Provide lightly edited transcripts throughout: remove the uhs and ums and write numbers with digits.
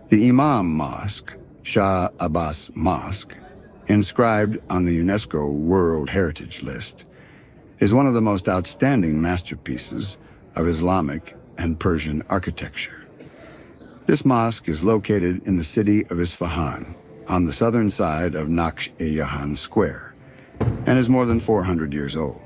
The Imam Mosque, Shah Abbas Mosque, inscribed on the UNESCO World Heritage List, is one of the most outstanding masterpieces of Islamic and Persian architecture. This mosque is located in the city of Isfahan, on the southern side of Naqsh-e Jahan Square, and is more than 400 years old.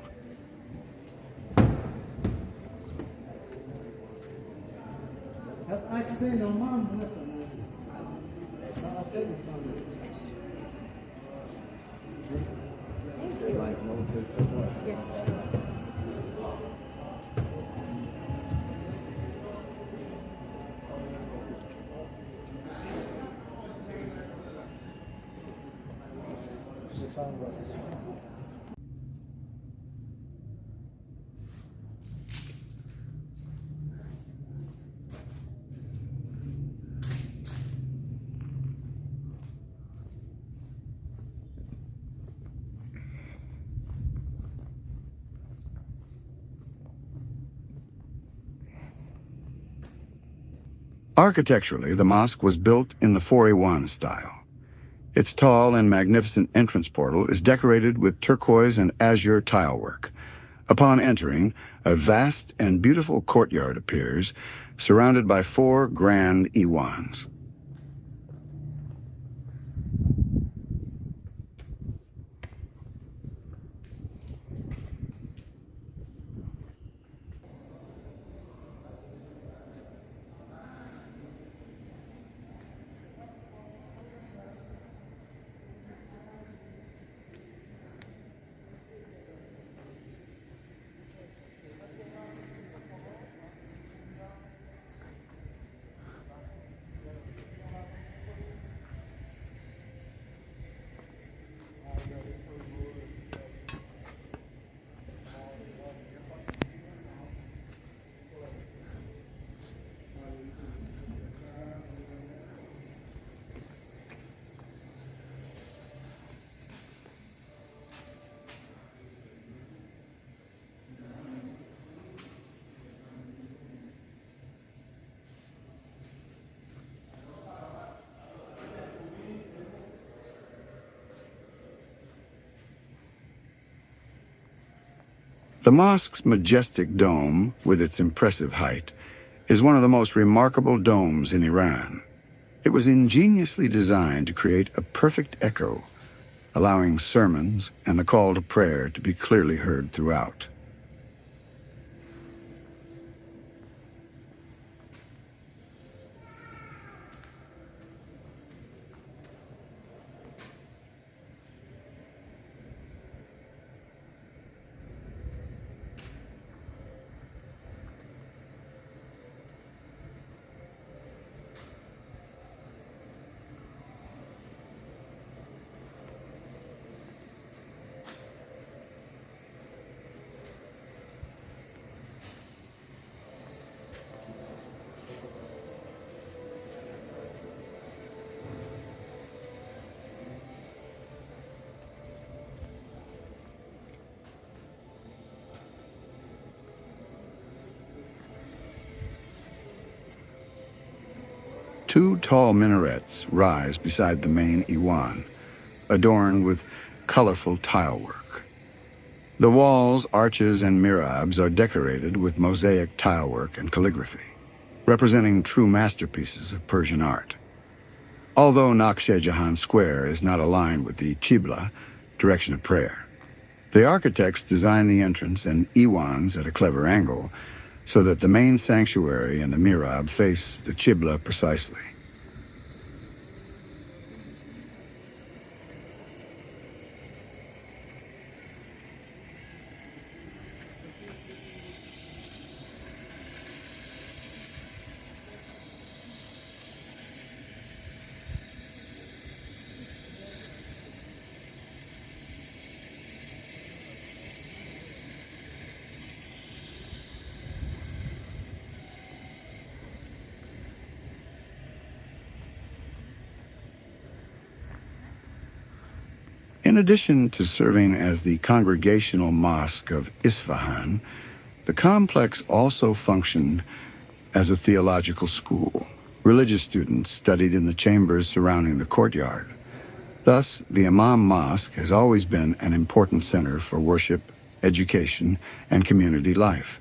Architecturally, the mosque was built in the four-iwan style. Its tall and magnificent entrance portal is decorated with turquoise and azure tilework. Upon entering, a vast and beautiful courtyard appears, surrounded by 4 grand iwans. The mosque's majestic dome, with its impressive height, is one of the most remarkable domes in Iran. It was ingeniously designed to create a perfect echo, allowing sermons and the call to prayer to be clearly heard throughout. Two tall minarets rise beside the main iwan, adorned with colorful tilework. The walls, arches, and mihrabs are decorated with mosaic tilework and calligraphy, representing true masterpieces of Persian art. Although Naqsh-e Jahan Square is not aligned with the Qibla, direction of prayer, the architects designed the entrance and iwans at a clever angle, so that the main sanctuary and the mihrab face the Qibla precisely. In addition to serving as the congregational mosque of Isfahan, the complex also functioned as a theological school. Religious students studied in the chambers surrounding the courtyard. Thus, the Imam Mosque has always been an important center for worship, education, and community life.